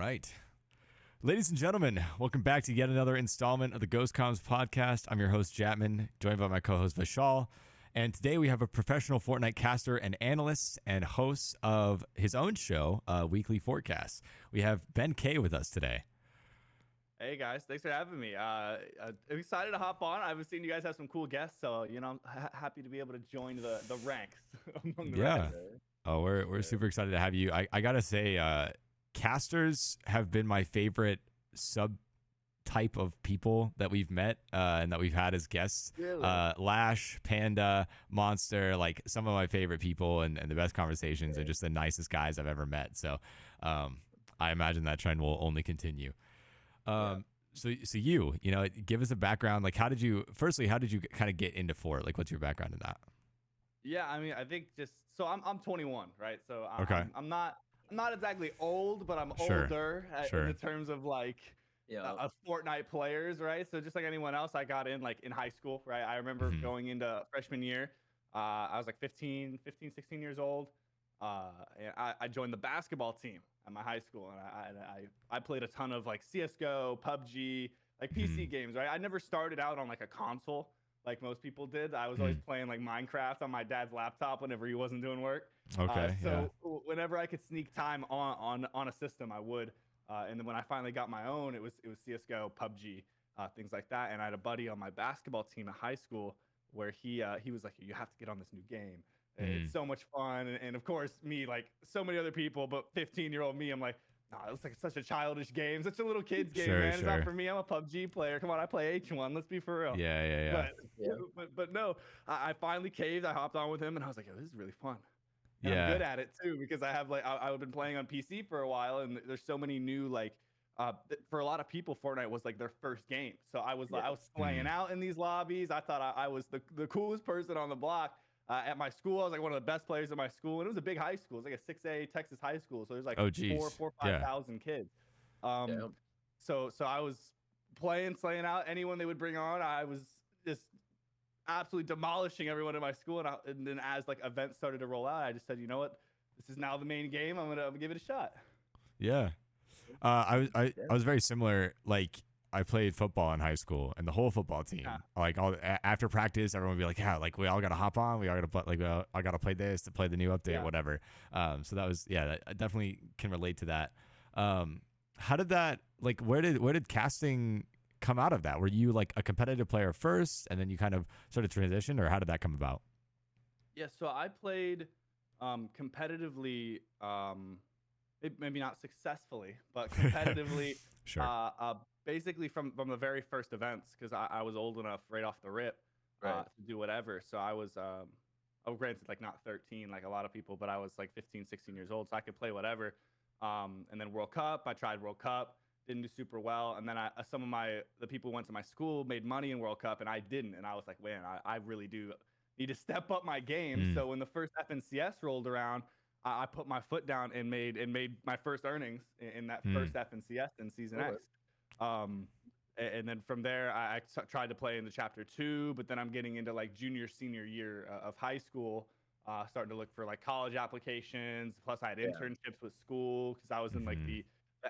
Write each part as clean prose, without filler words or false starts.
right. Ladies and gentlemen, welcome back to yet another installment of the Ghost Comms podcast. I'm your host, Jatmon, joined by my co-host, Vishal. And today we have a professional Fortnite caster and analyst and host of his own show, Weekly Forecast. We have BenK with us today. Hey guys, thanks for having me. I'm excited to hop on. I've seen you guys have some cool guests, so I'm happy to be able to join the ranks among the ranks. Oh, we're super excited to have you. I gotta say, casters have been my favorite subtype of people that we've met and that we've had as guests. Really? Lash, Panda, Monster, like some of my favorite people and the best conversations and just the nicest guys I've ever met. So I imagine that trend will only continue. So you give us a background. Like, how did you kind of get into Fort? Like, what's your background in that? Yeah, I mean, I think so I'm 21, right? So Okay. I'm not exactly old, but I'm older in the terms of like a Fortnite players, right? So just like anyone else, I got in like in high school, right? I remember going into freshman year. I was like 15, 16 years old. And I joined the basketball team at my high school, and I played a ton of like CS:GO, PUBG, like PC games, right? I never started out on like a console like most people did. I was always playing like Minecraft on my dad's laptop whenever he wasn't doing work. Okay. So whenever I could sneak time on a system, I would. And then when I finally got my own, it was CS:GO, PUBG, things like that. And I had a buddy on my basketball team at high school where he was like, "You have to get on this new game. It's so much fun." And of course, me, like so many other people, but 15-year-old me, I'm like, "Nah, it's like such a childish game, such a little kid's game, man. It's not for me. I'm a PUBG player. Come on, I play H1. Let's be for real." Yeah. But no, I finally caved. I hopped on with him, and I was like, "Yo, this is really fun." And I'm good at it too because I have like I've been playing on PC for a while, and there's so many new like. For a lot of people, Fortnite was like their first game. So I was slaying out in these lobbies. I thought I was the coolest person on the block. At my school, I was like one of the best players at my school, and it was a big high school. It was like a 6A Texas high school, so there's like 5,000 kids. So I was playing, slaying out anyone they would bring on. I was just absolutely demolishing everyone in my school, and then as like events started to roll out, I just said, you know what, this is now the main game. I'm gonna give it a shot. Yeah. I was very similar. Like, I played football in high school, and the whole football team, like after practice, everyone would be like, "Yeah, like we all gotta hop on. We all gotta play. Like I gotta play this to play the new update, whatever." So that was I definitely can relate to that. How did that like? Where did casting come out of that? Were you like a competitive player first, and then you kind of sort of transition, or how did that come about? Yeah, so I played competitively. Maybe not successfully, but competitively. Basically from the very first events, because I was old enough right off the rip to do whatever. So I was, granted, like not 13 like a lot of people, but I was like 15, 16 years old, so I could play whatever. And then World Cup, I tried World Cup, didn't do super well. And then some of the people who went to my school made money in World Cup, and I didn't. And I was like, man, I really do need to step up my game. So when the first FNCS rolled around, I put my foot down and made my first earnings in that first FNCS in Season X. And then from there, I tried to play in the Chapter 2, but then I'm getting into like junior, senior year of high school, starting to look for like college applications. Plus, I had internships with school because I was in like the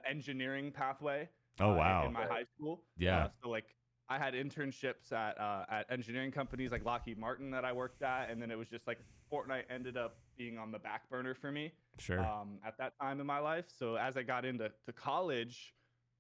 engineering pathway in my high school. So like I had internships at engineering companies like Lockheed Martin that I worked at, and then it was just like Fortnite ended up being on the back burner for me at that time in my life. So as I got into college,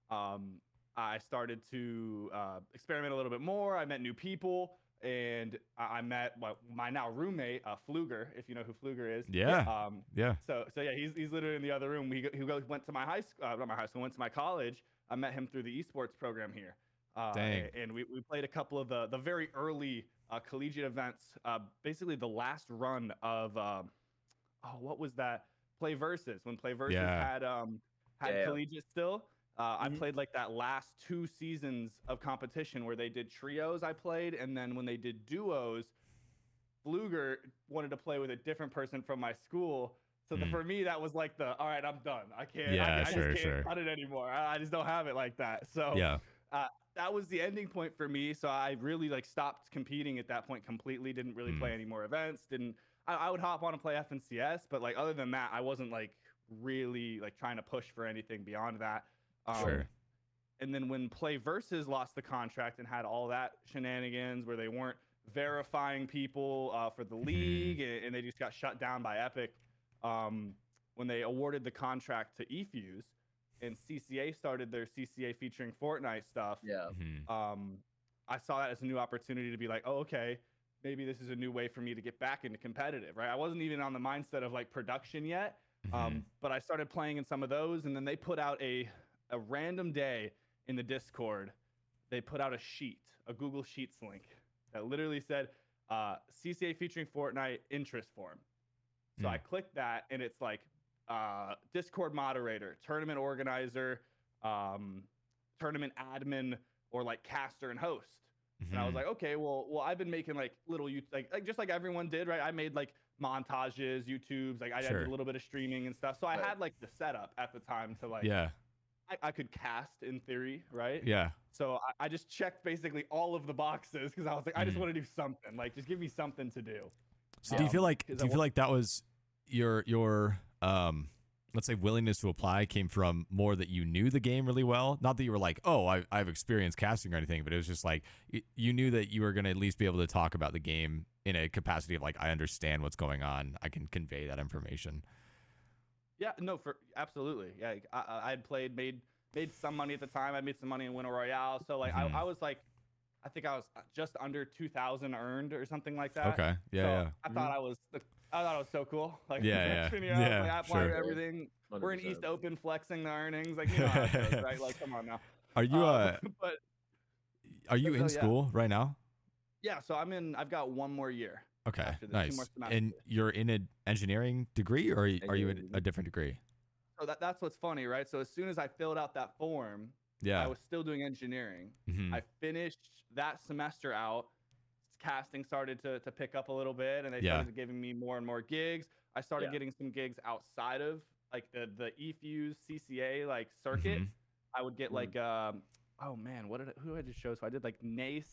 I started to experiment a little bit more. I met new people, and I met my now roommate, Fluger, if you know who Fluger is. So yeah, he's literally in the other room. He went to my high school, not my high school, went to my college. I met him through the esports program here. And we played a couple of the very early collegiate events. Basically, the last run of what was that? Play Versus, when Play Versus had collegiate still. I played like that last 2 seasons of competition where they did trios. I played, and then when they did duos, Fluger wanted to play with a different person from my school. So for me, that was like all right, I'm done. I can't. I just can't cut it anymore. I just don't have it like that. So that was the ending point for me. So I really like stopped competing at that point completely. Didn't really play any more events. I would hop on and play FNCS, but like other than that, I wasn't like really like trying to push for anything beyond that. Sure. And then when Play Versus lost the contract and had all that shenanigans where they weren't verifying people for the league, and they just got shut down by Epic, when they awarded the contract to eFuse and CCA started their CCA featuring Fortnite stuff, I saw that as a new opportunity to be like, oh, okay, maybe this is a new way for me to get back into competitive, right? I wasn't even on the mindset of like production yet, but I started playing in some of those, and then they put out a random day in the Discord. They put out a sheet, a Google Sheets link that literally said CCA featuring Fortnite interest form. So I clicked that, and it's like Discord moderator, tournament organizer, tournament admin, or like caster and host. And I was like, okay, well, I've been making like little like just like everyone did, right? I made like montages, YouTubes, like I did a little bit of streaming and stuff. So I had like the setup at the time to like, I could cast in theory, right? Yeah. So I just checked basically all of the boxes because I was like, I just want to do something. Like, just give me something to do. So do you feel like that was your let's say willingness to apply came from more that you knew the game really well? Not that you were like, oh, I've experienced casting or anything, but it was just like you knew that you were going to at least be able to talk about the game in a capacity of like, I understand what's going on. I can convey that information. Yeah, no, absolutely. Yeah, I had made some money at the time. I made some money in Winter Royale. So like I was like, I think I was just under 2,000 earned or something like that. Okay. Yeah. So yeah. I thought I thought it was so cool. Like yeah. Like, I applied everything. 100%. We're in East Open flexing the earnings. Like, you know how it goes, right? Like, come on now. Are you are you in school right now? Yeah, so I've got one more year. Okay, nice. And you're in an engineering degree, or are you in a different degree? So that's what's funny, right? So as soon as I filled out that form, I was still doing engineering. I finished that semester out. Casting started to pick up a little bit, and they started giving me more and more gigs. I started getting some gigs outside of like the eFuse CCA like circuit. I would get like oh man, who did I just show? So I did like NACE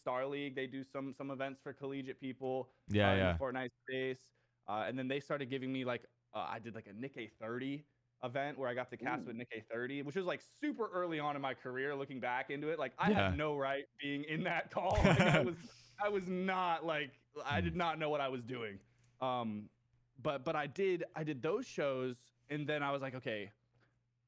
Star League. They do some events for collegiate people in the Fortnite space, and then they started giving me like I did like a Nikkei 30 event where I got to cast with Nikkei 30, which was like super early on in my career. Looking back into it, like I had no right being in that call. Like, I was not like I did not know what I was doing. But I did those shows, and then I was like, okay,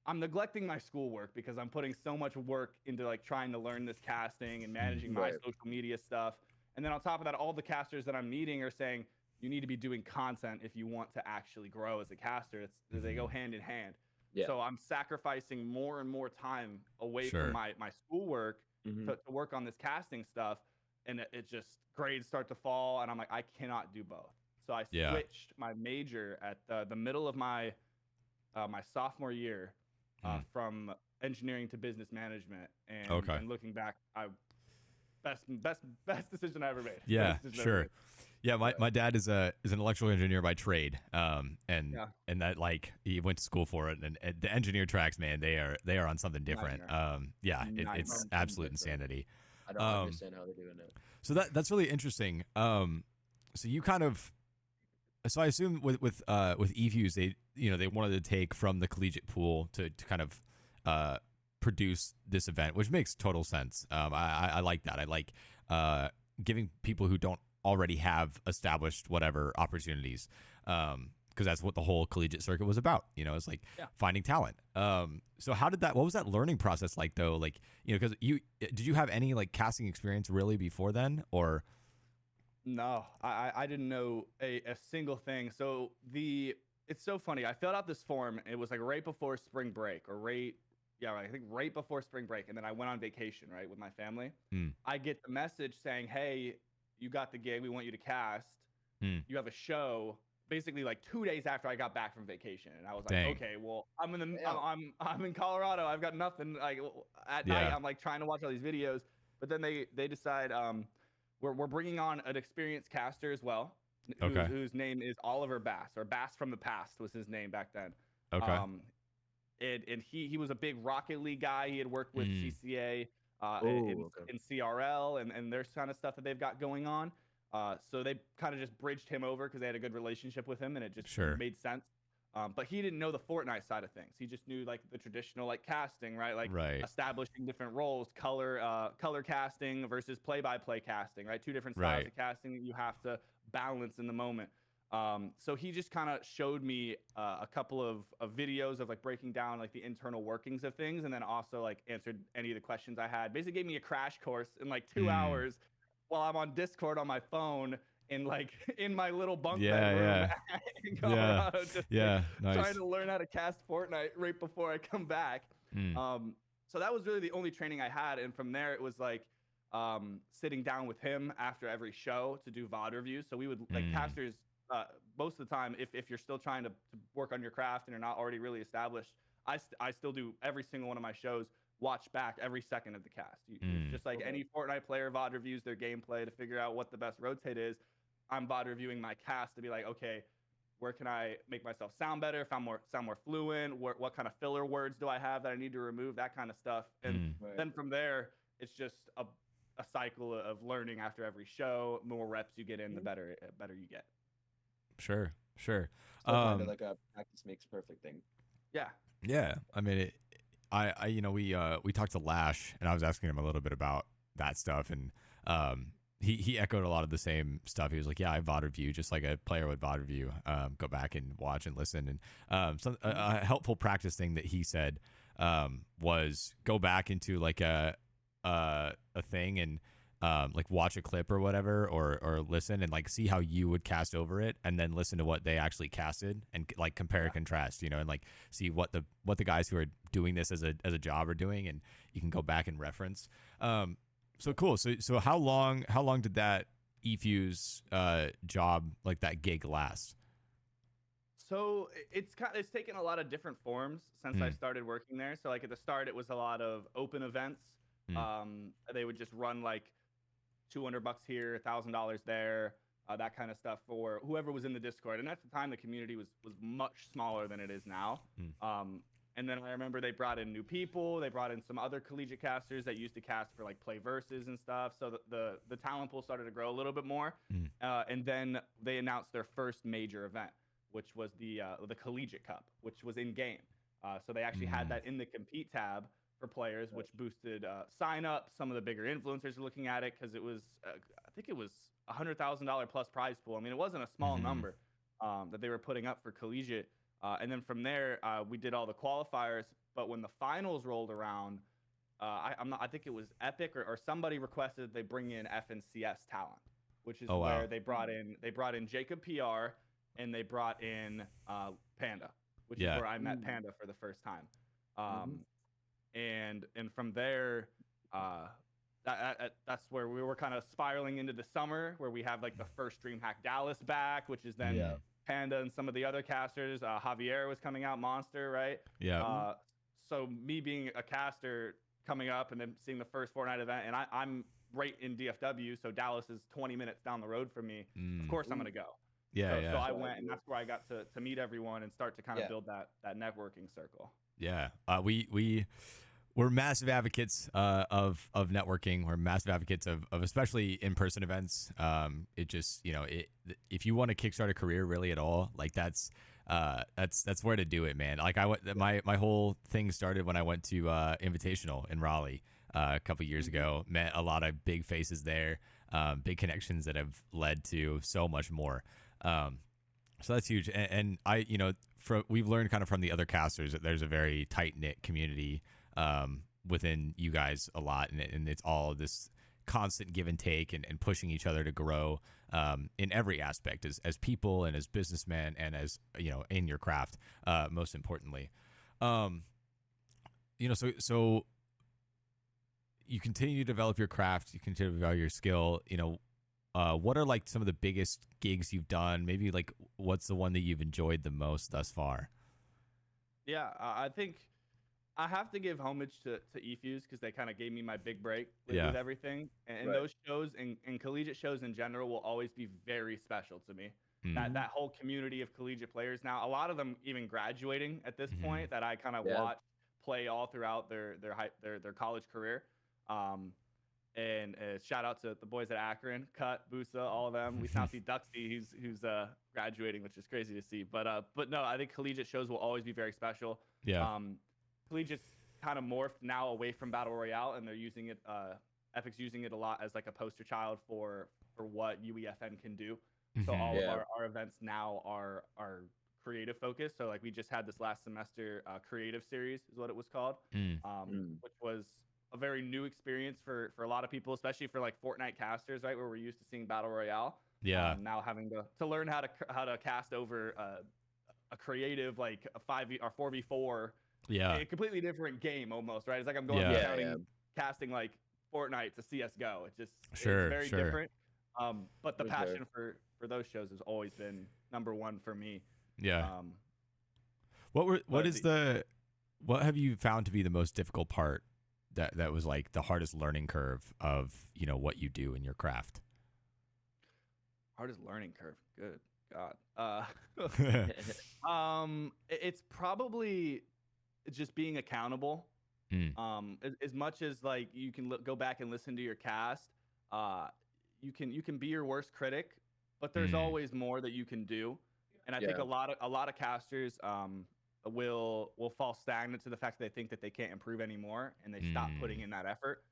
I'm neglecting my schoolwork because I'm putting so much work into like trying to learn this casting and managing my social media stuff. And then on top of that, all the casters that I'm meeting are saying you need to be doing content if you want to actually grow as a caster. They go hand in hand. Yeah. So I'm sacrificing more and more time away from my schoolwork to work on this casting stuff. And it just grades start to fall. And I'm like, I cannot do both. So I switched my major at the middle of my my sophomore year. From engineering to business management, and looking back, best decision I ever made. Yeah, sure. Yeah, my dad is an electrical engineer by trade, and that like he went to school for it, and the engineer tracks, man, they are on something different. It's absolute insanity. I don't understand how they're doing it. So that's really interesting. So you kind of. So I assume with eFuse, they wanted to take from the collegiate pool to kind of produce this event, which makes total sense. I like that. I like giving people who don't already have established whatever opportunities, because that's what the whole collegiate circuit was about. It's like finding talent. So what was that learning process like though? Like, because did you have any like casting experience really before then, or? No, I didn't know a single thing. So it's so funny. I filled out this form. It was like right before spring break I think right before spring break. And then I went on vacation, right, with my family. I get the message saying, hey, you got the gig. We want you to cast. You have a show basically like 2 days after I got back from vacation. And I was like, okay, well, I'm in Colorado. I've got nothing. Like at night, I'm like trying to watch all these videos. But then they decide, we're bringing on an experienced caster as well, whose name is Oliver Bass, or Bass from the Past was his name back then. Okay. And he was a big Rocket League guy. He had worked with CCA in CRL and there's kind of stuff that they've got going on. So they kind of just bridged him over because they had a good relationship with him, and it just made sense. But he didn't know the Fortnite side of things. He just knew like the traditional like casting, right? Like establishing different roles, color casting versus play-by-play casting, right? Two different styles of casting that you have to balance in the moment. So he just kind of showed me a couple of videos of like breaking down like the internal workings of things, and then also like answered any of the questions I had. Basically gave me a crash course in like 2 hours while I'm on Discord on my phone in like in my little bunk bed room in Colorado, just like, trying to learn how to cast Fortnite right before I come back. So that was really the only training I had, and from there it was like sitting down with him after every show to do VOD reviews. So we would like casters most of the time, if you're still trying to work on your craft and you're not already really established, I still do every single one of my shows. Watch back every second of the cast. It's just like any Fortnite player VOD reviews their gameplay to figure out what the best rotate is. I'm VOD reviewing my cast to be like, okay, where can I make myself sound better, sound more fluent? What kind of filler words do I have that I need to remove? That kind of stuff. And then from there, it's just a cycle of learning after every show. The more reps you get in, the better you get. Sure. So kind of like a practice makes perfect thing. Yeah. I mean, we talked to Lash, and I was asking him a little bit about that stuff, and he echoed a lot of the same stuff. He was like, yeah, I VOD review just like a player would VOD review. Go back and watch and listen. And a helpful practice thing that he said was go back into like a thing and like watch a clip or whatever, or listen and like see how you would cast over it, and then listen to what they actually casted and like compare and contrast, and like see what the guys who are doing this as a job are doing, and you can go back and reference. So cool. So how long did that eFuse job, like that gig, last? So it's taken a lot of different forms since I started working there. So like at the start, it was a lot of open events. They would just run like $200 here, $1,000 there, that kind of stuff for whoever was in the Discord. And at the time, the community was much smaller than it is now. And then I remember they brought in new people. They brought in some other collegiate casters that used to cast for like play versus and stuff. So the talent pool started to grow a little bit more. And then they announced their first major event, which was the Collegiate Cup, which was in game. So they actually had that in the compete tab for players, which boosted sign up. Some of the bigger influencers are looking at it because it was, I think it was $100,000 plus prize pool. I mean, it wasn't a small number that they were putting up for collegiate. And then from there, we did all the qualifiers. But when the finals rolled around, I think it was Epic or somebody requested they bring in FNCS talent, which is where they brought in Jacob PR and they brought in Panda, which is where I met Panda for the first time. And from there, that's where we were kind of spiraling into the summer, where we have like the first DreamHack Dallas back, which is then Panda and some of the other casters. Javier was coming out, Monster, right? So me being a caster coming up and then seeing the first Fortnite event, and I'm right in DFW, so Dallas is 20 minutes down the road from me. Of course, I'm gonna go. So I went, and that's where I got to meet everyone and start to kind of build that networking circle. We're massive advocates of networking. We're massive advocates of especially in-person events. It just, if you want to kickstart a career really at all, like that's where to do it, man. Like my whole thing started when I went to Invitational in Raleigh a couple years ago. Met a lot of big faces there, big connections that have led to so much more. So that's huge. And I, we've learned kind of from the other casters that there's a very tight knit community within you guys a lot, and it's all this constant give and take and pushing each other to grow in every aspect as people and as businessmen and as in your craft, most importantly. So you continue to develop your craft, you continue to develop your skill. What are like some of the biggest gigs you've done? Maybe like what's the one that you've enjoyed the most thus far? I think I have to give homage to eFuse because they kind of gave me my big break with everything. And those shows and collegiate shows in general will always be very special to me. That whole community of collegiate players now, a lot of them even graduating at this point that I kind of watch play all throughout their college career. and shout out to the boys at Akron, Cut, Busa, all of them. We now see Duxty, who's graduating, which is crazy to see. But no, I think collegiate shows will always be very special. Yeah. Collegiate's kind of morphed now away from battle royale, and they're using it. Epic's using it a lot as like a poster child for what UEFN can do. So all of our events now are creative focused. So like we just had this last semester creative series is what it was called, which was a very new experience for a lot of people, especially for like Fortnite casters, right, where we're used to seeing battle royale. Yeah. Now having to learn how to cast over a creative like a 5v or 4v4. Yeah. A completely different game almost, right? It's like I'm going from counting casting like Fortnite to CS:GO. It's just it's very different. But the passion for those shows has always been number one for me. Yeah. What have you found to be the most difficult part that was like the hardest learning curve of, you know, what you do in your craft? Hardest learning curve. Good God. It's probably just being accountable. As much as like you can go back and listen to your cast, you can be your worst critic, but there's always more that you can do. And I think a lot of casters will fall stagnant to the fact that they think that they can't improve anymore, and they stop putting in that effort,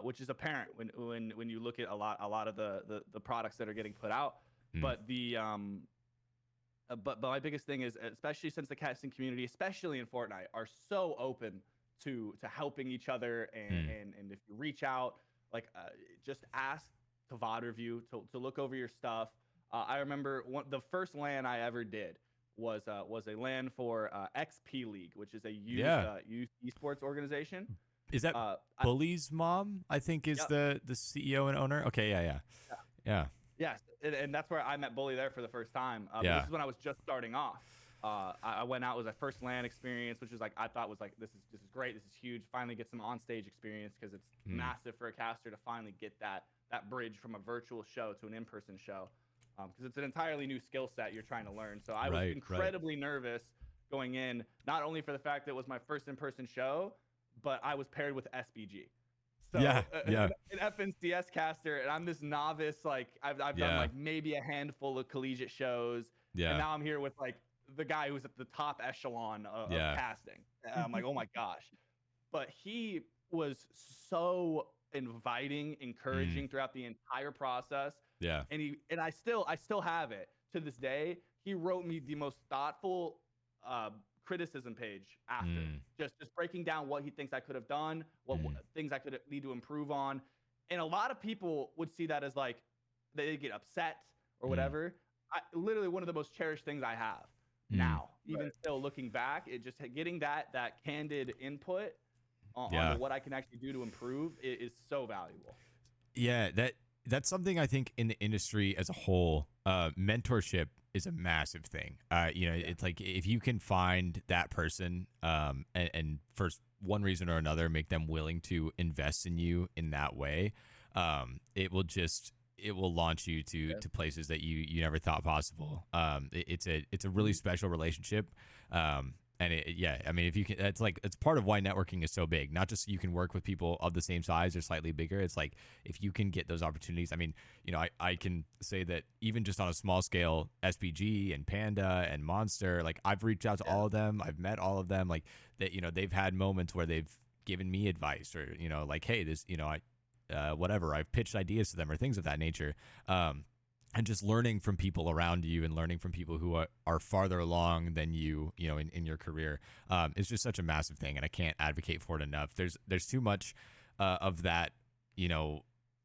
which is apparent when you look at a lot of the products that are getting put out. But the but my biggest thing is, especially since the casting community, especially in Fortnite, are so open to helping each other, and if you reach out, like just ask to VOD review, to look over your stuff. I remember the first LAN I ever did was a LAN for XP League, which is a youth esports organization. Is that Bully's mom? I think is the CEO and owner. Okay, yeah. Yes, and that's where I met Bully there for the first time. This is when I was just starting off. I went out, it was my first LAN experience, which was like I thought was like this is great, this is huge. Finally get some on stage experience, because it's massive for a caster to finally get that bridge from a virtual show to an in-person show, because it's an entirely new skill set you're trying to learn. So I was incredibly nervous going in, not only for the fact that it was my first in-person show, but I was paired with SBG. So an FNCS caster, and I'm this novice. Like I've done like maybe a handful of collegiate shows, and now I'm here with like the guy who's at the top echelon of casting. And I'm like, oh my gosh. But he was so inviting, encouraging throughout the entire process. Yeah. And I still have it to this day. He wrote me the most thoughtful criticism page after, just breaking down what he thinks I could have done, what things I could need to improve on. And a lot of people would see that as like they get upset or whatever. Literally one of the most cherished things I have now, even still looking back, it just getting that candid input on what I can actually do to improve is so valuable. Yeah, that's something I think in the industry as a whole, mentorship is a massive thing. It's like if you can find that person and for one reason or another make them willing to invest in you in that way, it will launch you to places that you never thought possible. It's a really special relationship. And I mean, if you can, it's part of why networking is so big. Not just so you can work with people of the same size or slightly bigger. It's like if you can get those opportunities. I mean, I can say that even just on a small scale, SPG and Panda and Monster, like I've reached out to all of them. I've met all of them. Like that, they've had moments where they've given me advice, or like, hey, this, whatever. I've pitched ideas to them or things of that nature. And just learning from people around you and learning from people who are farther along than you, in your career, is just such a massive thing. And I can't advocate for it enough. There's too much of that,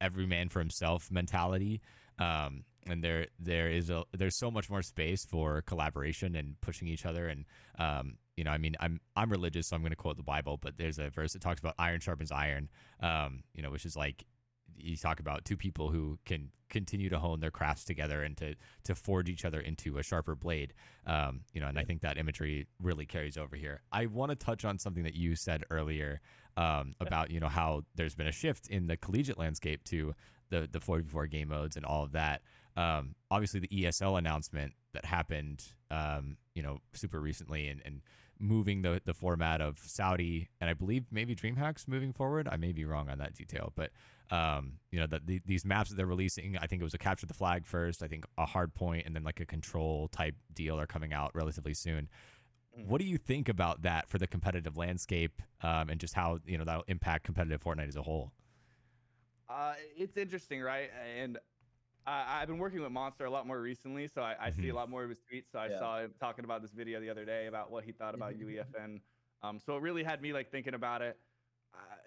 every man for himself mentality. And there's so much more space for collaboration and pushing each other. And, I mean, I'm religious, so I'm going to quote the Bible, but there's a verse that talks about iron sharpens iron, which is like, you talk about two people who can continue to hone their crafts together and to forge each other into a sharper blade. And I think that imagery really carries over here. I want to touch on something that you said earlier about, how there's been a shift in the collegiate landscape to the 4v4 game modes and all of that. Obviously the ESL announcement that happened, super recently, and moving the format of Saudi, and I believe maybe DreamHack's moving forward. I may be wrong on that detail, but these maps that they're releasing, I think it was a capture the flag first, I think a hard point, and then like a control type deal are coming out relatively soon. What do you think about that for the competitive landscape, and just how that'll impact competitive Fortnite as a whole? It's interesting, right? And I've been working with Monster a lot more recently, so I see a lot more of his tweets. So I saw him talking about this video the other day about what he thought about UEFN. So it really had me like thinking about it,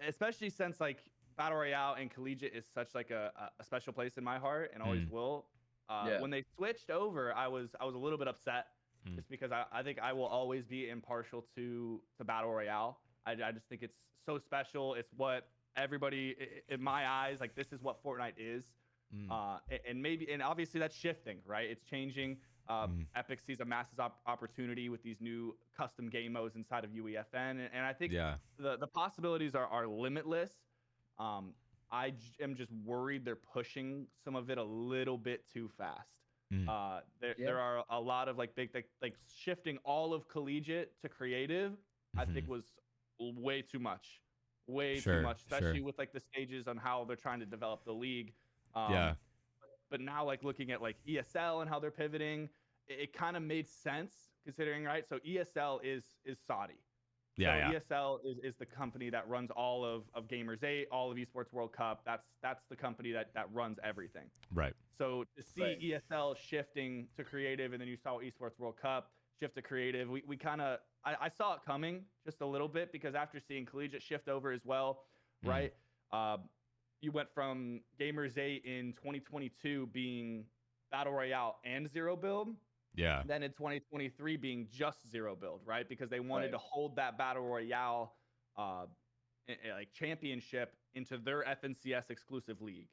especially since like Battle Royale and Collegiate is such like a special place in my heart and always will. When they switched over, I was a little bit upset, just because I think I will always be impartial to Battle Royale. I just think it's so special. It's what everybody, in my eyes, like this is what Fortnite is. And obviously that's shifting, right? It's changing. Epic sees a massive opportunity with these new custom game modes inside of UEFN, and I think the possibilities are limitless. I am just worried they're pushing some of it a little bit too fast. There are a lot of like big like shifting all of Collegiate to creative. I think was way too much, too much, especially with like the stages on how they're trying to develop the league. But now like looking at like ESL and how they're pivoting, it kind of made sense considering, right? So ESL is Saudi. ESL is the company that runs all of Gamers 8, all of Esports World Cup. That's the company that runs everything. Right. So to see ESL shifting to creative, and then you saw Esports World Cup shift to creative, we kind of I saw it coming just a little bit, because after seeing Collegiate shift over as well, right? You went from Gamers 8 in 2022 being Battle Royale and zero build. Then in 2023 being just zero build, right? Because they wanted to hold that Battle Royale like championship into their FNCS exclusive league.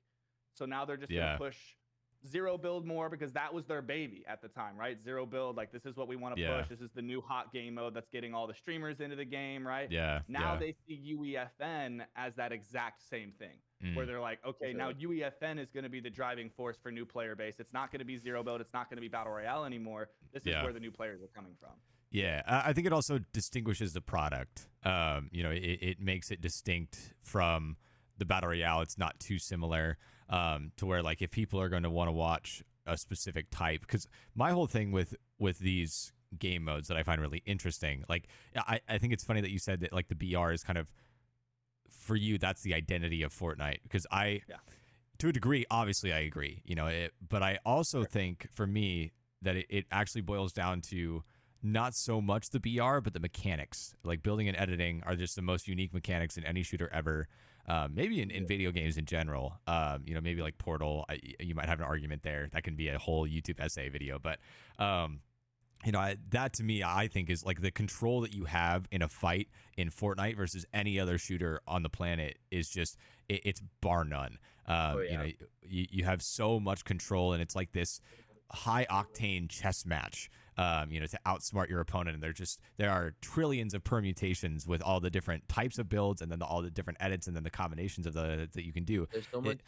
So now they're just going to push zero build more, because that was their baby at the time, right? Zero build, like this is what we want to push. This is the new hot game mode that's getting all the streamers into the game, right? Now they see UEFN as that exact same thing. Where they're like, okay, now UEFN is going to be the driving force for new player base. It's not going to be zero build. It's not going to be Battle Royale anymore. This is where the new players are coming from. I think it also distinguishes the product. It makes it distinct from the Battle Royale. It's not too similar, to where like if people are going to want to watch a specific type, because my whole thing with these game modes that I find really interesting, like I think it's funny that you said that like the BR is kind of, for you, that's the identity of Fortnite, because to a degree, obviously I agree, but I also think for me that it actually boils down to not so much the BR, but the mechanics. Like building and editing are just the most unique mechanics in any shooter ever. Maybe in video games in general. Maybe like Portal, you might have an argument there. That can be a whole YouTube essay video, but that to me, I think is like the control that you have in a fight in Fortnite versus any other shooter on the planet is just, it's bar none. You have so much control, and it's like this high octane chess match, to outsmart your opponent. And there are trillions of permutations with all the different types of builds, and then all the different edits, and then the combinations of that you can do. There's so much.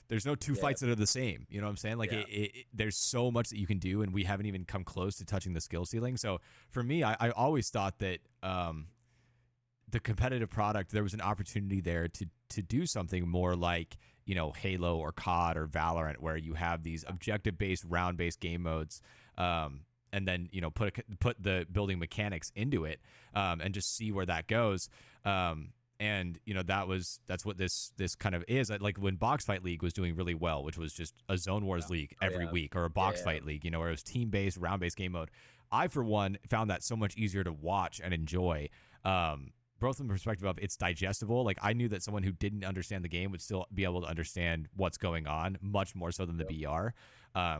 There's no two fights that are the same. You know what I'm saying? Like there's so much that you can do, and we haven't even come close to touching the skill ceiling. So for me, I always thought that the competitive product, there was an opportunity there to do something more like, Halo or COD or Valorant, where you have these objective-based, round-based game modes, and then put the building mechanics into it, and just see where that goes. And that's what this kind of is. Like when Box Fight League was doing really well, which was just a Zone Wars league every week, or a Box Fight League, where it was team-based, round-based game mode. I, for one, found that so much easier to watch and enjoy, both from the perspective of it's digestible. Like I knew that someone who didn't understand the game would still be able to understand what's going on, much more so than the BR,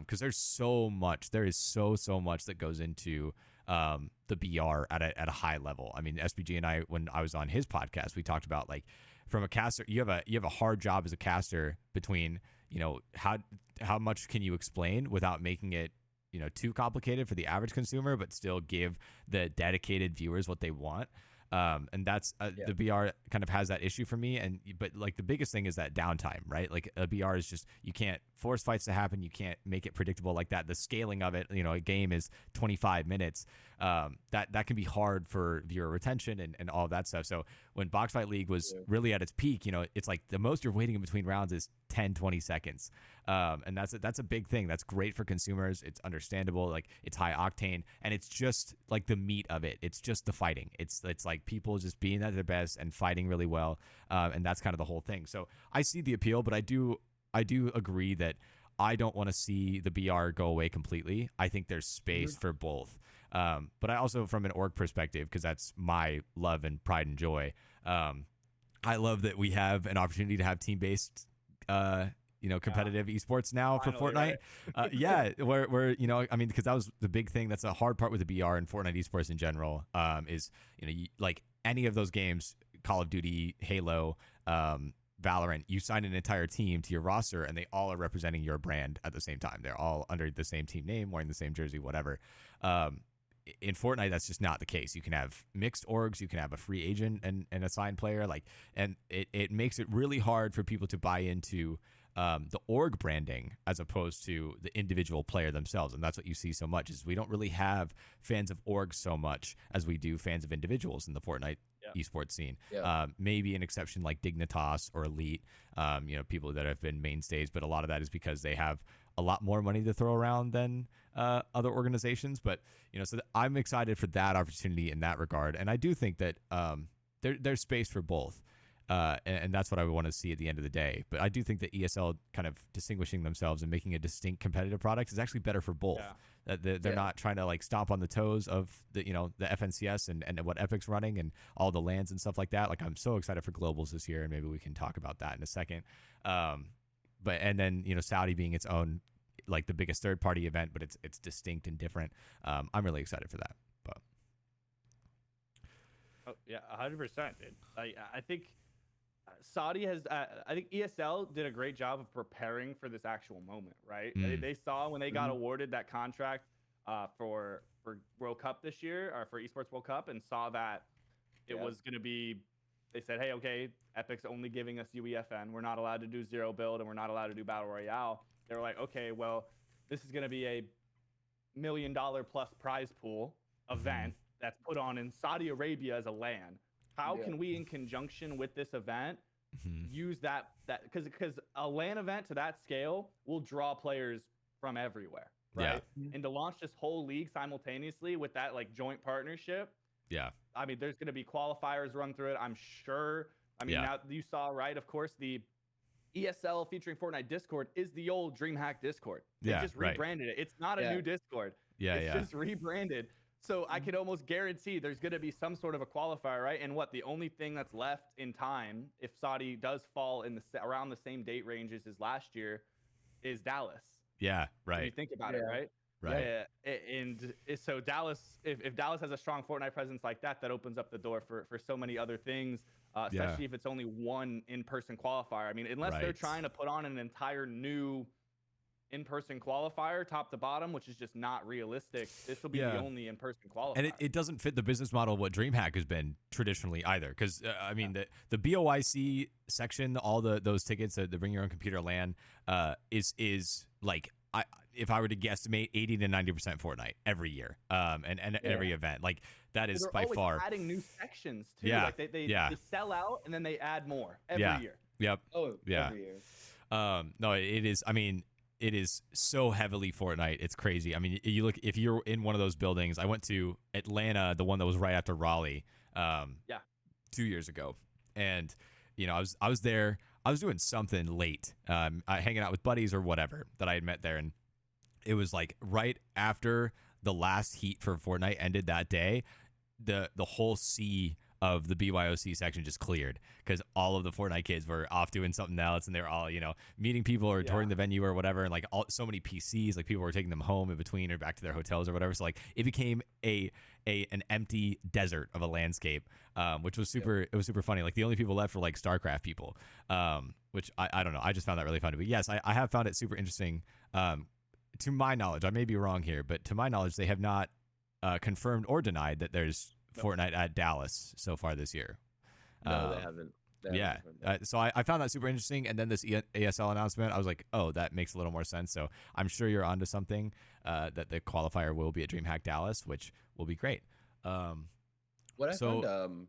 because there's so much. There is so much that goes into the BR at a high level. I mean, SBG and I, when I was on his podcast, we talked about like, from a caster, you have a hard job as a caster between, how much can you explain without making it, too complicated for the average consumer, but still give the dedicated viewers what they want. And that's the BR kind of has that issue for me. But like the biggest thing is that downtime, right? Like a BR is just, you can't force fights to happen. You can't make it predictable like that. The scaling of it, a game is 25 minutes. That can be hard for viewer retention and all of that stuff. So when Box Fight League was really at its peak, it's like the most you're waiting in between rounds is 10, 20 seconds. And that's a big thing. That's great for consumers. It's understandable. Like it's high octane, and it's just like the meat of it. It's just the fighting. It's like people just being at their best and fighting really well. And that's kind of the whole thing. So I see the appeal, but I do agree that I don't want to see the BR go away completely. I think there's space for both. But I also, from an org perspective, because that's my love and pride and joy, I love that we have an opportunity to have team-based, competitive esports now for Fortnite. Right? where I mean, because that was the big thing. That's a hard part with the BR and Fortnite esports in general. Is like any of those games, Call of Duty, Halo, Valorant, you sign an entire team to your roster, and they all are representing your brand at the same time. They're all under the same team name, wearing the same jersey, whatever. In Fortnite, that's just not the case. You can have mixed orgs, you can have a free agent and a signed player, and it makes it really hard for people to buy into the org branding as opposed to the individual player themselves. And that's what you see so much, is we don't really have fans of orgs so much as we do fans of individuals in the Fortnite esports scene. Maybe an exception like Dignitas or Elite, people that have been mainstays, but a lot of that is because they have a lot more money to throw around than other organizations. But so I'm excited for that opportunity in that regard, and I do think that there's space for both, and that's what I want to see at the end of the day. But I do think that ESL kind of distinguishing themselves and making a distinct competitive product is actually better for both. That they're not trying to like stomp on the toes of the FNCS and what Epic's running and all the lands and stuff like that. Like I'm so excited for globals this year, and maybe we can talk about that in a second. But and then Saudi being its own, like the biggest third party event, but it's distinct and different. I'm really excited for that. But 100%, dude. I think Saudi has. I think ESL did a great job of preparing for this actual moment, right? They saw when they got awarded that contract for World Cup this year, or for Esports World Cup, and saw that it was going to be. They said, hey, okay, Epic's only giving us UEFN. We're not allowed to do zero build, and we're not allowed to do Battle Royale. They were like, okay, well, this is going to be a $1 million plus prize pool event that's put on in Saudi Arabia as a LAN. How can we, in conjunction with this event, use that because a LAN event to that scale will draw players from everywhere, right? And to launch this whole league simultaneously with that like joint partnership. I mean, there's going to be qualifiers run through it, I'm sure. I mean, now you saw, right? Of course, the ESL featuring Fortnite Discord is the old DreamHack Discord. They just rebranded it. It's not a new Discord. It's just rebranded. So I can almost guarantee there's going to be some sort of a qualifier, right? And the only thing that's left in time, if Saudi does fall in around the same date ranges as last year, is Dallas. When you think about it, right? And so Dallas, if Dallas has a strong Fortnite presence like that, that opens up the door for so many other things, especially if it's only one in-person qualifier. I mean, unless they're trying to put on an entire new in-person qualifier top to bottom, which is just not realistic, this will be the only in-person qualifier. And it doesn't fit the business model of what DreamHack has been traditionally either, because I mean the BOYC section, all those tickets, the bring your own computer LAN, is like, if I were to guesstimate, 80 to 90% Fortnite every year, and every event, like that is by far adding new sections too. Like they sell out and then they add more every year. Every year. No, it is. I mean, it is so heavily Fortnite. It's crazy. I mean, you look, if you're in one of those buildings, I went to Atlanta, the one that was right after Raleigh, 2 years ago, and I was there. I was doing something late, hanging out with buddies or whatever that I had met there, and it was like right after the last heat for Fortnite ended that day, the whole sea of the BYOC section just cleared because all of the Fortnite kids were off doing something else, and they were all meeting people or touring the venue or whatever, and like so many PCs, like people were taking them home in between or back to their hotels or whatever. So like it became an empty desert of a landscape, which was super. It was super funny. Like the only people left were like StarCraft people, which I don't know. I just found that really funny. But yes, I have found it super interesting. To my knowledge, I may be wrong here, but to my knowledge, they have not confirmed or denied that there's Fortnite at Dallas so far this year. No, they haven't. So I found that super interesting. And then this ASL announcement, I was like, oh, that makes a little more sense. So I'm sure you're onto something, that the qualifier will be at DreamHack Dallas, which will be great. What I found,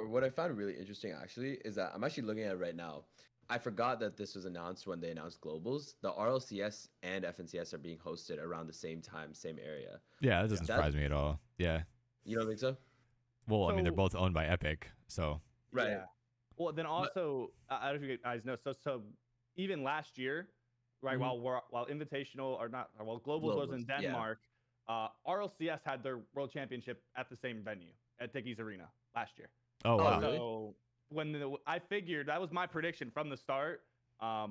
what I found really interesting actually is that I'm actually looking at it right now. I forgot that this was announced when they announced globals. The RLCS and FNCS are being hosted around the same time, same area. Yeah, that doesn't surprise me at all. Yeah. You don't think so? Well, I mean, they're both owned by Epic, so. Right. Yeah. Well, then also, I don't know if you guys know. So even last year, right, while Invitational or not, while Globals was in Denmark, RLCS had their World Championship at the same venue at Dickies Arena last year. Oh wow! So when I figured, that was my prediction from the start. How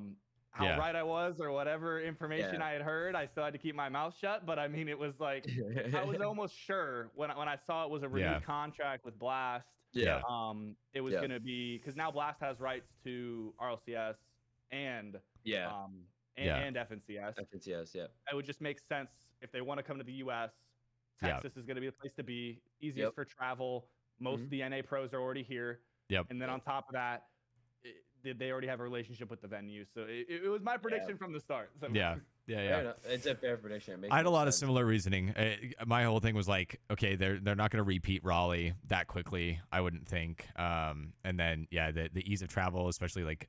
right I was, or whatever information I had heard, I still had to keep my mouth shut. But I mean, it was like I was almost sure when I saw it was a renewed contract with Blast. It was going to be, because now Blast has rights to RLCS and and FNCS. FNCS, yeah. It would just make sense if they want to come to the US. Texas is going to be the place to be, easiest for travel. Most of the NA pros are already here. And then on top of that, they already have a relationship with the venue. So it was my prediction from the start. So. Yeah. It's a fair prediction. I had a lot of similar reasoning. My whole thing was like, okay, they're not going to repeat Raleigh that quickly, I wouldn't think. And then the ease of travel, especially like,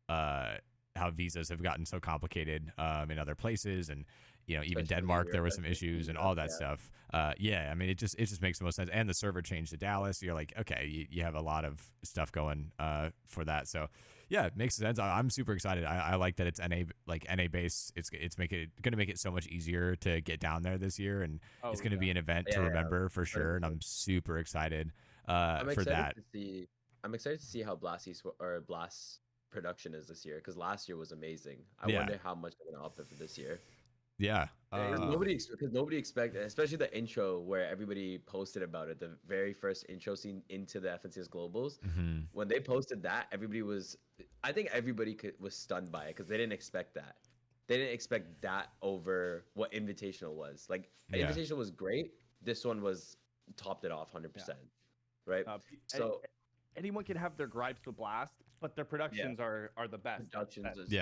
how visas have gotten so complicated in other places, and even Denmark, there were some issues and all that stuff. I mean, it just makes the most sense. And the server changed to Dallas. You're like, okay, you have a lot of stuff going for that. So yeah, it makes sense. I'm super excited. I like that it's NA based. It's going to make it so much easier to get down there this year, and it's going to be an event to remember for sure. And I'm super excited for that. I'm excited to see how Blast's production is this year, because last year was amazing. I wonder how much they're going to up it for this year. Yeah. Because nobody expected, especially the intro where everybody posted about it, the very first intro scene into the FNCS Globals. When they posted that, I think everybody was stunned by it, because they didn't expect that. They didn't expect that over what Invitational was. Like, Invitational was great. This one topped it off 100%. Right? So anyone can have their gripes with Blast, but their productions are the best. Productions is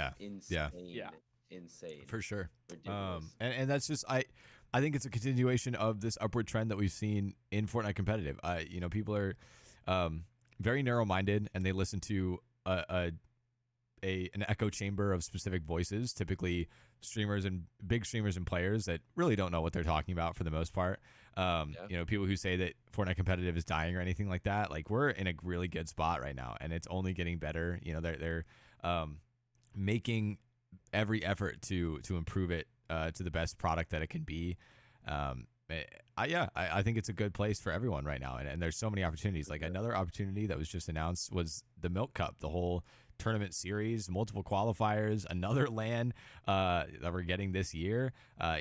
insane for sure. And that's just I think it's a continuation of this upward trend that we've seen in Fortnite competitive. People are very narrow-minded, and they listen to an echo chamber of specific voices, typically big streamers and players that really don't know what they're talking about for the most part. People who say that Fortnite competitive is dying or anything like that. Like, we're in a really good spot right now, and it's only getting better. They're making every effort to improve it to the best product that it can be. I think it's a good place for everyone right now, and there's so many opportunities. Like, another opportunity that was just announced was the Milk Cup, the whole tournament series, multiple qualifiers, another LAN that we're getting this year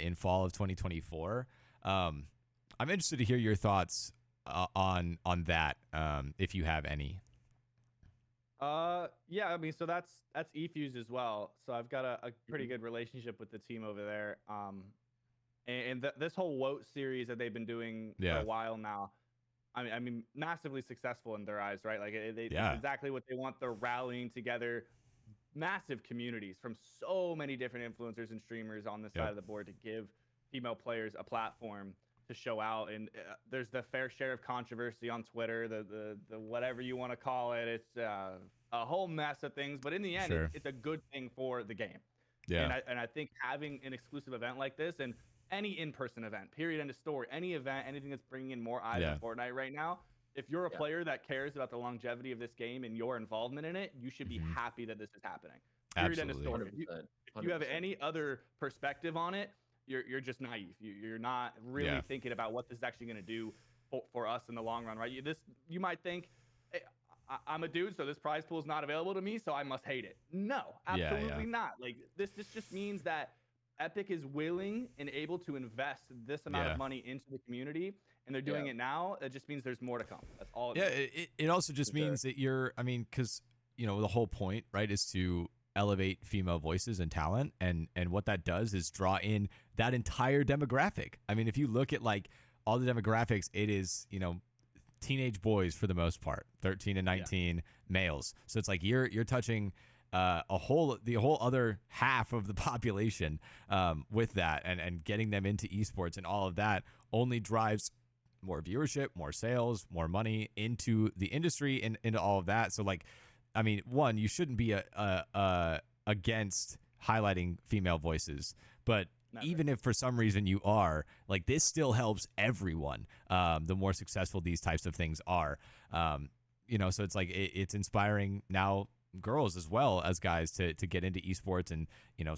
in fall of 2024. I'm interested to hear your thoughts on that, if you have any. I mean, so that's eFuse as well. So I've got a pretty good relationship with the team over there. And this whole WOT series that they've been doing for a while now, I mean, massively successful in their eyes, right? Like, they exactly what they want. They're rallying together massive communities from so many different influencers and streamers on this side of the board to give female players a platform to show out. And there's the fair share of controversy on Twitter, the whatever you want to call it. It's a whole mess of things, but in the end, it's a good thing for the game. And I think having an exclusive event like this, and any in-person event, period, end of story, any event, anything that's bringing in more eyes on Fortnite right now, if you're a player that cares about the longevity of this game and your involvement in it, you should be happy that this is happening. Period, end of story. If you have any other perspective on it, you're just naive. You're not really thinking about what this is actually going to do for us in the long run, right? You might think, hey, I'm a dude, so this prize pool is not available to me, so I must hate it. No, absolutely not. Like, this just means that Epic is willing and able to invest this amount of money into the community, and they're doing it now. It just means there's more to come. That's all. It also just means that because the whole point, right, is to elevate female voices and talent, and what that does is draw in that entire demographic. I mean, if you look at like all the demographics, it is, teenage boys for the most part, 13 and 19 males. So it's like you're touching the whole other half of the population with that, and getting them into esports, and all of that only drives more viewership, more sales, more money into the industry, and into all of that. So like, I mean, one, you shouldn't be against highlighting female voices, but even if for some reason you are, like, this still helps everyone. The more successful these types of things are, so it's like it's inspiring now girls as well as guys to get into esports, and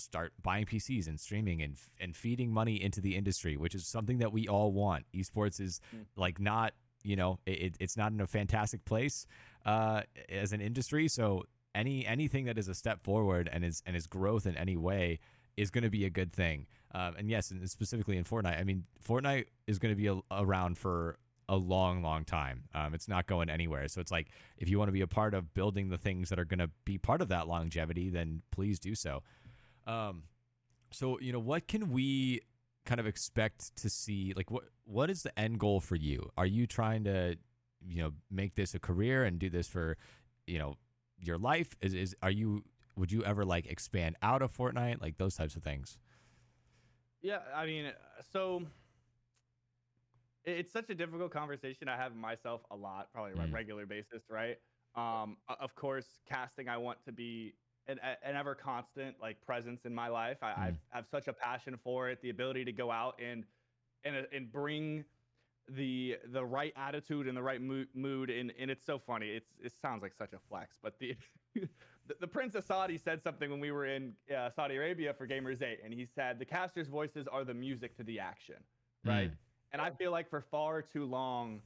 start buying PCs and streaming, and feeding money into the industry, which is something that we all want. Esports is like not, it's not in a fantastic place as an industry, so anything that is a step forward and is growth in any way is going to be a good thing. And yes, and specifically in Fortnite, I mean, Fortnite is going to be around for a long, long time. It's not going anywhere. So it's like, if you want to be a part of building the things that are going to be part of that longevity, then please do so. So, what can we kind of expect to see? Like, what is the end goal for you? Are you trying to, make this a career and do this for, your life? Would you ever like expand out of Fortnite? Like those types of things? Yeah, I mean, so it's such a difficult conversation I have myself a lot, probably on a regular basis, right? Of course, casting, I want to be an ever constant like presence in my life. I have such a passion for it, the ability to go out and bring the right attitude and the right mood. And it's so funny. It sounds like such a flex, but the Prince of Saudi said something when we were in Saudi Arabia for Gamers 8, and he said the casters' voices are the music to the action, right? And I feel like for far too long,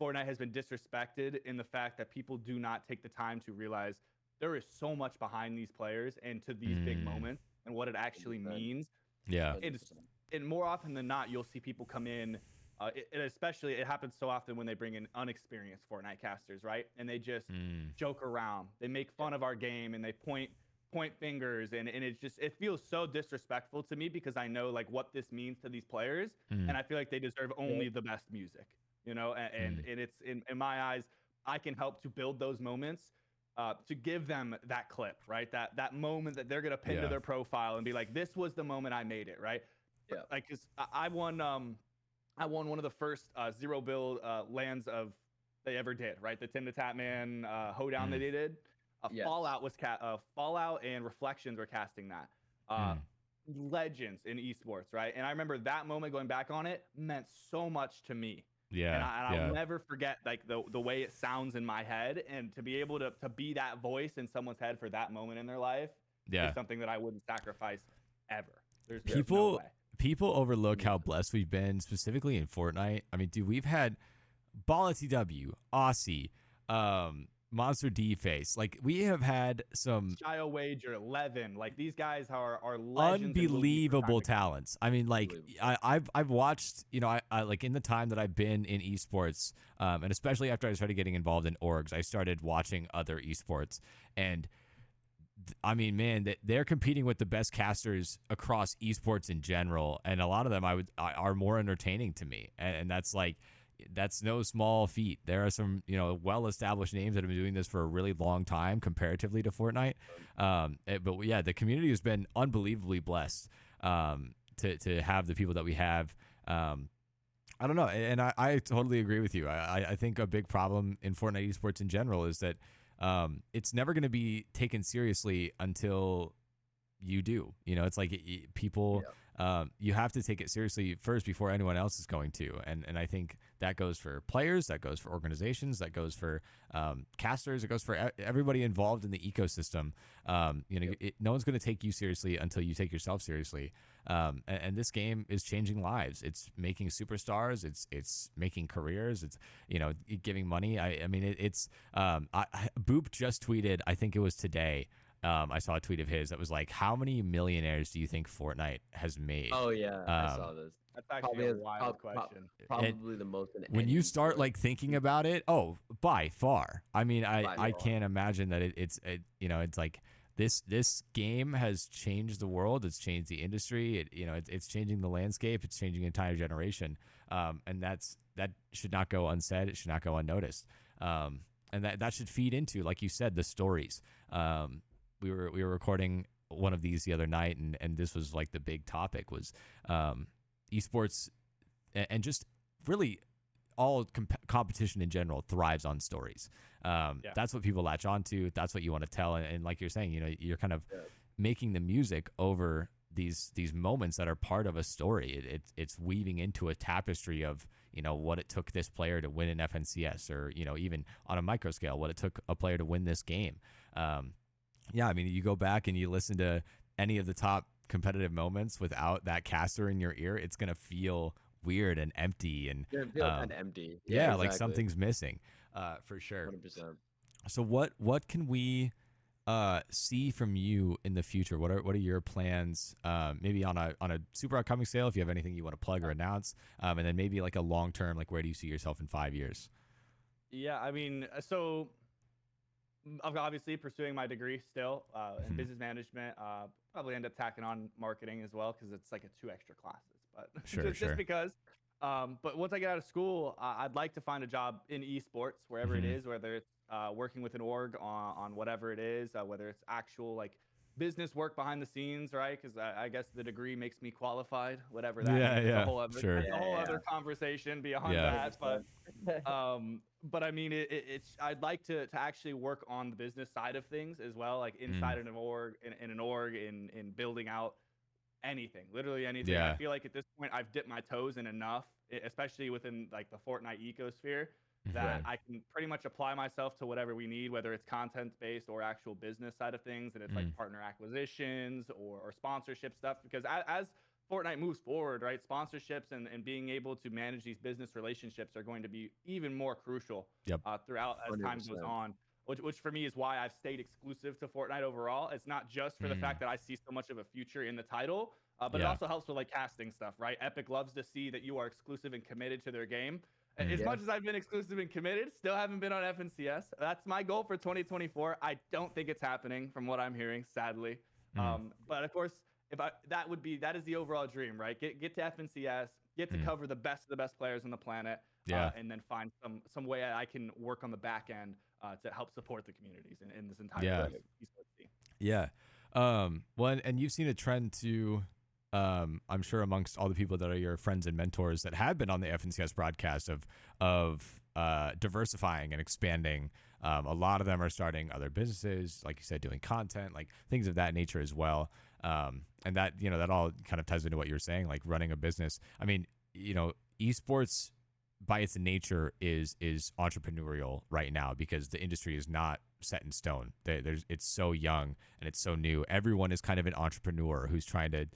Fortnite has been disrespected in the fact that people do not take the time to realize there is so much behind these players and to these big moments and what it actually means. Yeah. And more often than not, you'll see people come in, especially it happens so often when they bring in unexperienced Fortnite casters, right? And they just joke around. They make fun of our game, and they point fingers, and it feels so disrespectful to me, because I know like what this means to these players, and I feel like they deserve only the best music, and it's in my eyes, I can help to build those moments, to give them that clip, right? That moment that they're gonna pin to their profile and be like, this was the moment I made it, right? Yeah. Like, 'cause I won one of the first zero build lands of they ever did, right? The Tim the Tatman hoedown that they did. Fallout was Fallout and Reflections were casting that. Legends in esports, right? And I remember that moment, going back on it, meant so much to me. Yeah. And I'll never forget like the way it sounds in my head, and to be able to be that voice in someone's head for that moment in their life is something that I wouldn't sacrifice ever. There's no way. People overlook how blessed we've been, specifically in Fortnite. I mean, dude, we've had Bala TW, Aussie, Monster D-Face. Like, we have had some Shio Wager, Levin. Like, these guys are legends, unbelievable talents. I mean, like, I've watched, I like, in the time that I've been in esports, and especially after I started getting involved in orgs, I started watching other esports, and I mean, man, they're competing with the best casters across esports in general, and a lot of them are more entertaining to me, and that's no small feat. There are some well-established names that have been doing this for a really long time comparatively to Fortnite. But yeah, the community has been unbelievably blessed to have the people that we have. I don't know, and I totally agree with you. I think a big problem in Fortnite esports in general is that it's never going to be taken seriously until you do. It's like people, you have to take it seriously first before anyone else is going to. And I think that goes for players, that goes for organizations, that goes for casters, it goes for everybody involved in the ecosystem. No one's going to take you seriously until you take yourself seriously. And this game is changing lives. It's making superstars. It's making careers. It's, giving money. I mean, Boop just tweeted, I think it was today, I saw a tweet of his that was like, how many millionaires do you think Fortnite has made? Oh, yeah, I saw this. That's actually a wild question. Probably the most. When you start like thinking about it, by far. I mean, I can't imagine that it's like this game has changed the world. It's changed the industry. It's changing the landscape. It's changing an entire generation. And that should not go unsaid. It should not go unnoticed. And that should feed into, like you said, the stories. We were recording one of these the other night, and this was like the big topic was esports and just really all competition in general thrives on stories. That's what people latch onto. That's what you want to tell. And like you're saying, you're kind of making the music over these moments that are part of a story. It's weaving into a tapestry of what it took this player to win an FNCS, or even on a micro scale what it took a player to win this game. I mean, you go back and you listen to any of the top competitive moments without that caster in your ear, it's gonna feel weird and empty, and kind of empty. Exactly. Like something's missing, for sure. 100%. So what can we see from you in the future? What are your plans? Maybe on a super upcoming sale, if you have anything you want to plug or announce, and then maybe like a long term, like where do you see yourself in 5 years? Yeah, I mean, so I'm obviously pursuing my degree still in business management. Probably end up tacking on marketing as well because it's like a 2 extra classes. But just because. But once I get out of school, I'd like to find a job in esports wherever it is, whether it's working with an org on whatever it is, whether it's actual like business work behind the scenes, right? Because I guess the degree makes me qualified, whatever that means. It's a whole other, sure. a whole other conversation beyond that. But I mean, it's I'd like to actually work on the business side of things as well, like inside an org, in an org, in building out anything, literally anything. I feel like at this point I've dipped my toes in enough, especially within like the Fortnite ecosphere, that I can pretty much apply myself to whatever we need, whether it's content based or actual business side of things, and it's like partner acquisitions or sponsorship stuff. Because as Fortnite moves forward, right, sponsorships and being able to manage these business relationships are going to be even more crucial throughout as 100%. Time goes on. Which for me is why I've stayed exclusive to Fortnite overall. It's not just for the fact that I see so much of a future in the title, but it also helps with like casting stuff, right? Epic loves to see that you are exclusive and committed to their game. As much as I've been exclusive and committed, still haven't been on FNCS. That's my goal for 2024. I don't think it's happening from what I'm hearing, sadly. But of course, that is the overall dream, right? Get to FNCS, get to cover the best of the best players on the planet, and then find some way I can work on the back end to help support the communities in this entire esports scene. Yeah. Well, and you've seen a trend too, I'm sure amongst all the people that are your friends and mentors that have been on the FNCS broadcast of diversifying and expanding. A lot of them are starting other businesses, like you said, doing content, like things of that nature as well. And that, that all kind of ties into what you're saying, like running a business. I mean, esports by its nature is entrepreneurial right now because the industry is not set in stone. It's so young and it's so new. Everyone is kind of an entrepreneur who's trying to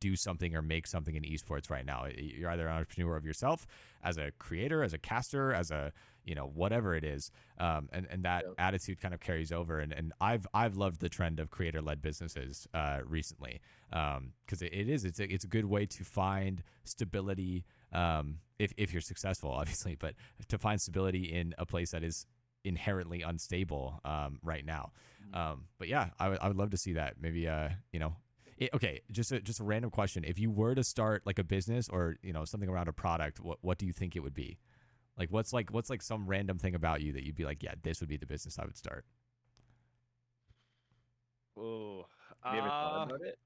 do something or make something in esports right now. You're either an entrepreneur of yourself as a creator, as a caster, as a whatever it is, and that attitude kind of carries over. And I've loved the trend of creator-led businesses recently, because it's a good way to find stability, if you're successful, obviously, but to find stability in a place that is inherently unstable right now. But yeah, I would love to see that. Maybe okay, just a random question. If you were to start like a business or something around a product, what do you think it would be? Like what's some random thing about you that you'd be like, yeah, this would be the business I would start? Oh, have you ever thought about it?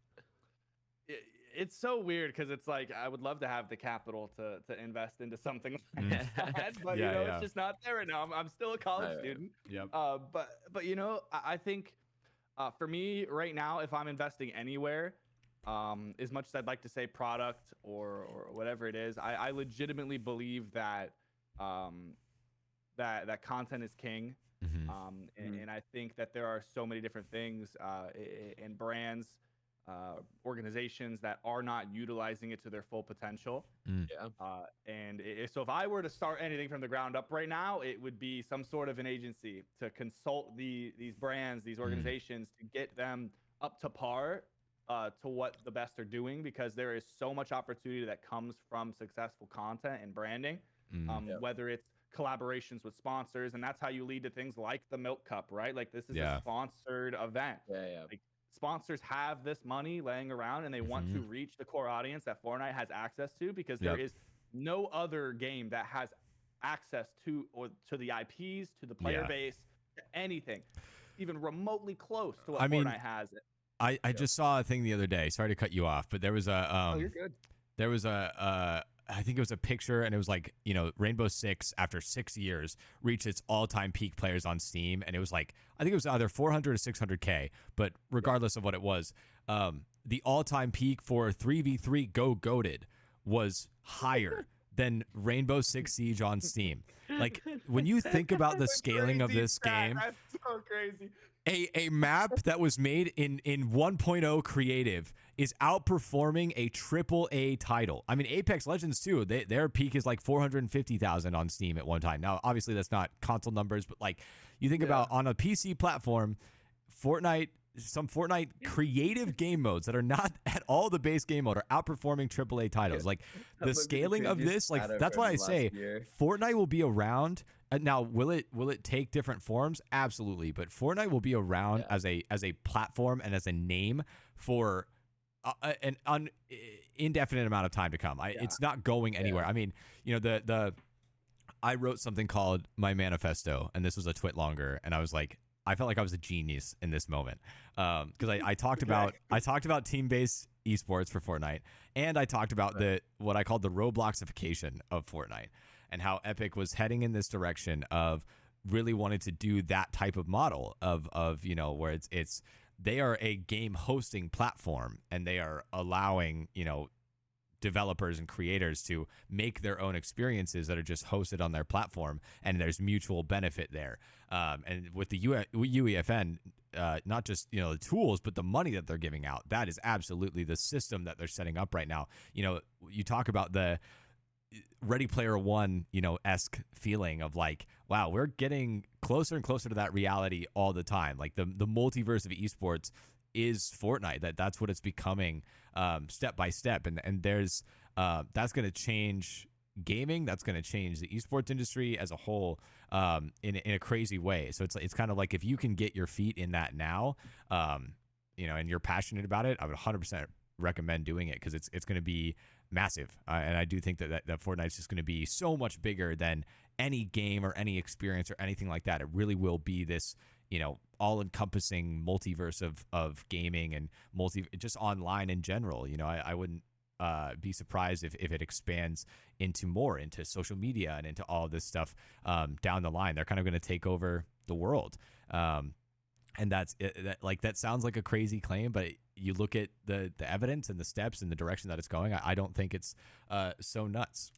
It's so weird because it's like I would love to have the capital to invest into something like that, but it's just not there right now. I'm still a college student. Yep. But I think for me right now, if I'm investing anywhere, as much as I'd like to say product or whatever it is, I legitimately believe that that content is king. And I think that there are so many different things and brands, organizations that are not utilizing it to their full potential. So if I were to start anything from the ground up right now, it would be some sort of an agency to consult these brands, these organizations, to get them up to par to what the best are doing, because there is so much opportunity that comes from successful content and branding, whether it's collaborations with sponsors, and that's how you lead to things like the Milk Cup, right? Like this is a sponsored event. Like sponsors have this money laying around and they want to reach the core audience that Fortnite has access to, because there is no other game that has access to the IPs, to the player base, to anything, even remotely close to what Fortnite has. I just saw a thing the other day. Sorry to cut you off, but there was a you're good. There was I think it was a picture, and it was like, Rainbow Six after 6 years reached its all-time peak players on Steam, and it was like, I think it was either 400 or 600K, but regardless of what it was, the all-time peak for 3v3 Go Goated was higher than Rainbow Six Siege on Steam. Like, when you think about the scaling of this game, that's so crazy. A map that was made in 1.0 creative is outperforming a AAA title. I mean, Apex Legends too. Their peak is like 450,000 on Steam at one time. Now, obviously, that's not console numbers, but like you think about on a PC platform, some Fortnite creative game modes that are not at all the base game mode are outperforming AAA titles. Like the scaling of this, like that's why I say Fortnite will be around. Now, will it take different forms? Absolutely, but Fortnite will be around as a platform and as a name for an indefinite amount of time to come. It's not going anywhere. I mean, I wrote something called my manifesto, and this was a twit longer, and I was like, I felt like I was a genius in this moment because I talked about team-based esports for Fortnite, and I talked about what I called the Robloxification of Fortnite, and how Epic was heading in this direction of really wanting to do that type of model of where it's they are a game hosting platform, and they are allowing developers and creators to make their own experiences that are just hosted on their platform, and there's mutual benefit there. And with the UEFN, not just the tools, but the money that they're giving out, that is absolutely the system that they're setting up right now. You talk about the Ready Player One, esque feeling of like, wow, we're getting closer and closer to that reality all the time. Like the multiverse of esports is Fortnite. That's what it's becoming step by step, and there's that's going to change gaming. That's going to change the esports industry as a whole in a crazy way. So it's kind of like, if you can get your feet in that now, and you're passionate about it, I would 100% recommend doing it, because it's going to be massive. And I do think that Fortnite's just going to be so much bigger than any game or any experience or anything like that. It really will be this, all-encompassing multiverse of gaming and just online in general. I wouldn't be surprised if it expands into social media and into all this stuff down the line. They're kind of going to take over the world. And that sounds like a crazy claim, but you look at the evidence and the steps and the direction that it's going, I don't think it's so nuts.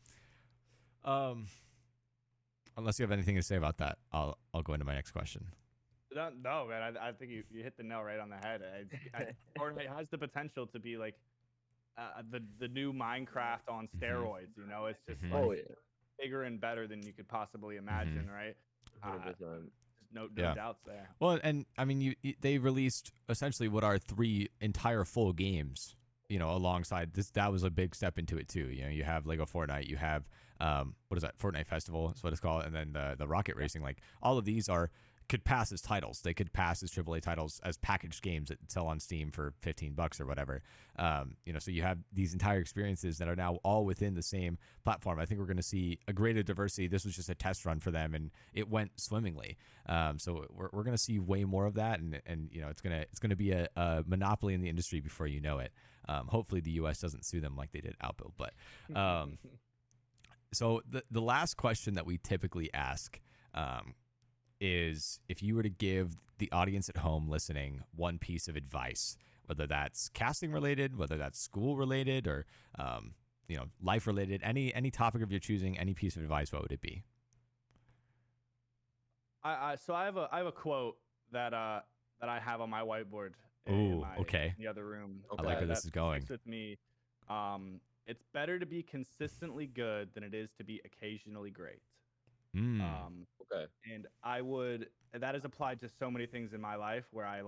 Unless you have anything to say about that, I'll go into my next question. No, man. I think you hit the nail right on the head. Fortnite has the potential to be like the new Minecraft on steroids. It's just bigger and better than you could possibly imagine, right? No doubts there. Well, and I mean, they released essentially what are 3 entire full games, alongside this. That was a big step into it too. You have Lego Fortnite, you have what is that, Fortnite Festival is what it's called, and then the rocket racing. Like, all of these could pass as titles. They could pass as AAA titles, as packaged games that sell on Steam for $15 or whatever. So you have these entire experiences that are now all within the same platform. I think we're going to see a greater diversity. This was just a test run for them, and it went swimmingly. So we're going to see way more of that, and it's gonna be a monopoly in the industry before you know it. Hopefully the U.S. doesn't sue them like they did Outbuild. But so the last question that we typically ask is, if you were to give the audience at home listening one piece of advice, whether that's casting related, whether that's school related, or life related, any topic of your choosing, any piece of advice, what would it be? I have a quote that I have on my whiteboard. Okay. In the other room. I like where this is going. Sticks with me. It's better to be consistently good than it is to be occasionally great. Okay. And that is applied to so many things in my life, where I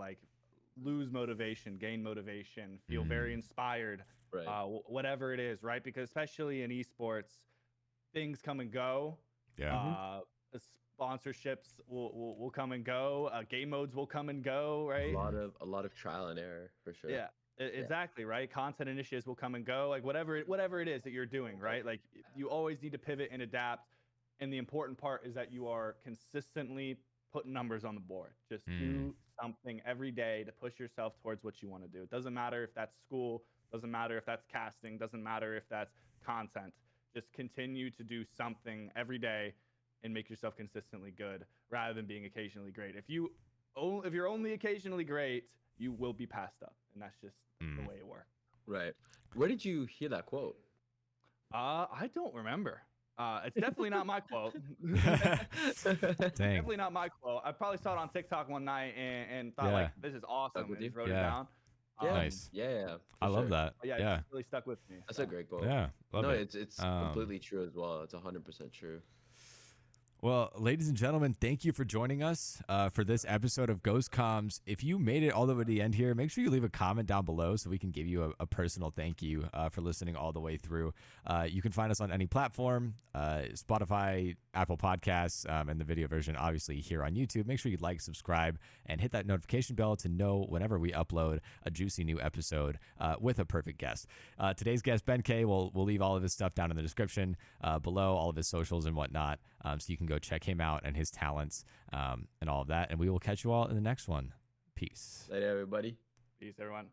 lose motivation, gain motivation, feel very inspired, right. Whatever it is, right? Because especially in esports, things come and go. Yeah. Sponsorships will come and go. Game modes will come and go, right? A lot of trial and error, for sure. Yeah. Exactly, right? Content initiatives will come and go, like whatever it is that you're doing, right? Like you always need to pivot and adapt. And the important part is that you are consistently putting numbers on the board. Just do something every day to push yourself towards what you want to do. It doesn't matter if that's school, doesn't matter if that's casting, doesn't matter if that's content. Just continue to do something every day and make yourself consistently good rather than being occasionally great. If you're only occasionally great, you will be passed up, and that's just the way it works. Right. Where did you hear that quote? I don't remember. It's definitely not my quote. Definitely not my quote. I probably saw it on TikTok one night and thought like, this is awesome. And just wrote it down. Yeah. Nice. Yeah. I love that. But yeah, it really stuck with me. That's a great quote. Yeah. Love it. It's completely true as well. It's 100% true. Well, ladies and gentlemen, thank you for joining us for this episode of Ghost Comms. If you made it all the way to the end here, make sure you leave a comment down below so we can give you a personal thank you for listening all the way through. You can find us on any platform, Spotify, Apple Podcasts, and the video version, obviously, here on YouTube. Make sure you like, subscribe, and hit that notification bell to know whenever we upload a juicy new episode with a perfect guest. Today's guest, BenK, we'll leave all of his stuff down in the description below, all of his socials and whatnot, so you can go check him out and his talents and all of that. And we will catch you all in the next one. Peace. Later, everybody. Peace, everyone.